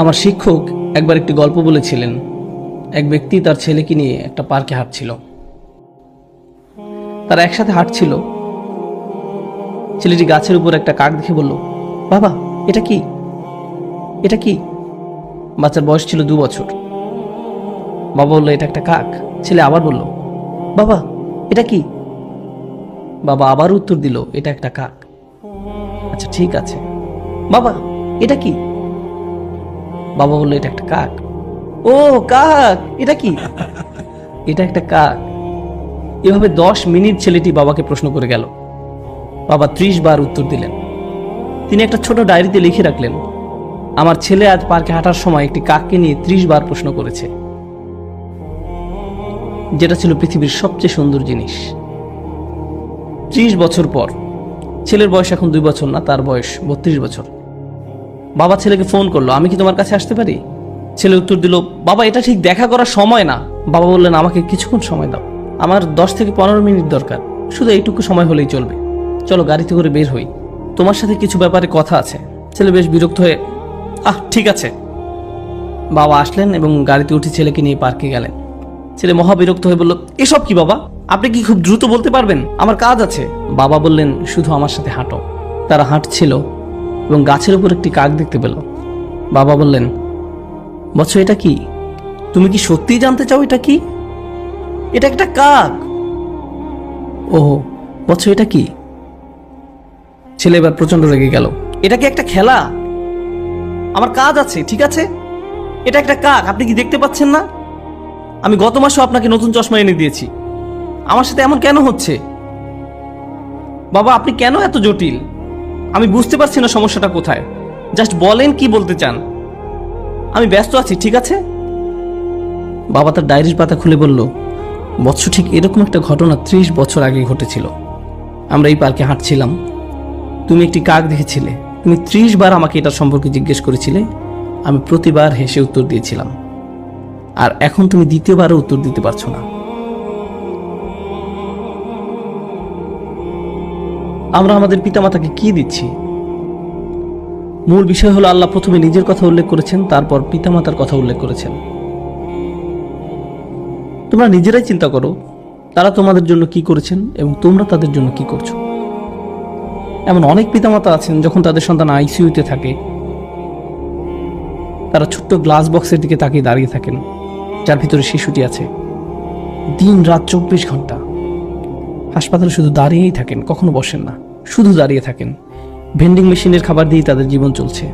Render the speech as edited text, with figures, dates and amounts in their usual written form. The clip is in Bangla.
আমার শিক্ষক একবার একটি গল্প বলেছিলেন। এক ব্যক্তি তার ছেলেকে নিয়ে একটা পার্কে হাঁটছিল। তারা একসাথে হাঁটছিল। ছেলেটি গাছের উপর একটা কাক দেখে বলল, বাবা এটা কি, এটা কি? বাচ্চার বয়স ছিল 2 বছর। বাবা বলল, এটা একটা কাক। ছেলে আবার বলল, বাবা এটা কি? বাবা আবার উত্তর দিল, এটা একটা কাক। আচ্ছা ঠিক আছে, বাবা এটা কি? বাবা বলল, এটা একটা কাক। ও কাক, এটা কি? এটা একটা কাক। এভাবে 10 মিনিট ছেলেটি বাবাকে প্রশ্ন করে গেল। বাবা 30 বার উত্তর দিলেন। তিনি একটা ছোট ডায়েরিতে লিখে রাখলেন, আমার ছেলে আজ পার্কে হাঁটার সময় একটি কাককে নিয়ে 30 বার প্রশ্ন করেছে, যেটা ছিল পৃথিবীর সবচেয়ে সুন্দর জিনিস। 30 বছর পর, ছেলের বয়স এখন 2 বছর না, তার বয়স 32 বছর। বাবা ছেলেকে ফোন করলো, আমি কি তোমার কাছে আসতে পারি? ছেলে উত্তর দিল, বাবা এটা ঠিক দেখা করার সময় না। বাবা বললেন, আমাকে কিছুক্ষণ সময় দাও, আমার 10 থেকে 15 মিনিট দরকার, শুধু এইটুকু সময় হলেই চলবে। চলো গাড়িতে করে বের হই, তোমার সাথে কিছু ব্যাপারে কথা আছে। ছেলে বেশ বিরক্ত হয়ে, ঠিক আছে। বাবা আসলেন এবং গাড়িতে উঠে ছেলেকে নিয়ে পার্কে গেলেন। ছেলে মহা বিরক্ত হয়ে বলল, এসব কি বাবা, আপনি কি খুব দ্রুত বলতে পারবেন? আমার কাজ আছে। বাবা বললেন, শুধু আমার সাথে হাঁটো। তারা হাঁটছিল এবং গাছের উপর একটি কাক দেখতে পেল। বাবা বললেন, বৎস এটা কি? তুমি কি সত্যিই জানতে চাও এটা কি? এটা একটা কাক। ও বৎস এটা কি? ছেলে এবার প্রচন্ড রেগে গেল। এটা কি একটা খেলা? আমার কাজ আছে, ঠিক আছে? এটা একটা কাক, আপনি কি দেখতে পাচ্ছেন না? আমি গত মাসেও আপনাকে নতুন চশমা এনে দিয়েছি। আমার সাথে এমন কেন হচ্ছে? বাবা আপনি কেন এত জটিল? আমি বুঝতে পারছি না সমস্যাটা কোথায়। জাস্ট বলেন কি বলতে চান। আমি ব্যস্ত আছি, ঠিক আছে? বাবা তার ডায়েরির পাতা খুলে বলল, বৎস ঠিক এরকম একটা ঘটনা 30 বছর আগে ঘটেছিল। আমরা এই পার্কে হাঁটছিলাম, তুমি একটি কাক দেখেছিলে। তুমি 30 বার আমাকে এটা সম্পর্কে জিজ্ঞেস করেছিলে। আমি প্রতিবার হেসে উত্তর দিয়েছিলাম, আর এখন তুমি দ্বিতীয়বারও উত্তর দিতে পারছো না। আমরা আমাদের পিতামাতাকে কি দিচ্ছি? মূল বিষয় হলো, আল্লাহ প্রথমে নিজের কথা উল্লেখ করেছেন, তারপর পিতামাতার কথা উল্লেখ করেছেন। তোমরা নিজেরাই চিন্তা করো, তারা তোমাদের জন্য কি করেছেন এবং তোমরা তাদের জন্য কি করছো। এমন অনেক পিতামাতা আছেন, যখন তাদের সন্তান আইসিইউতে থাকে, তারা ছোট্ট গ্লাস বক্সের দিকে তাকিয়ে দাঁড়িয়ে থাকেন, যার ভিতরে শিশুটি আছে। দিন রাত 24 ঘন্টা হাসপাতালে শুধু দাঁড়িয়েই থাকেন, কখনো বসেন না, শুধু দাঁড়িয়ে থাকেন। ভেন্ডিং মেশিনের খাবার দিয়েই তাদের জীবন চলছে।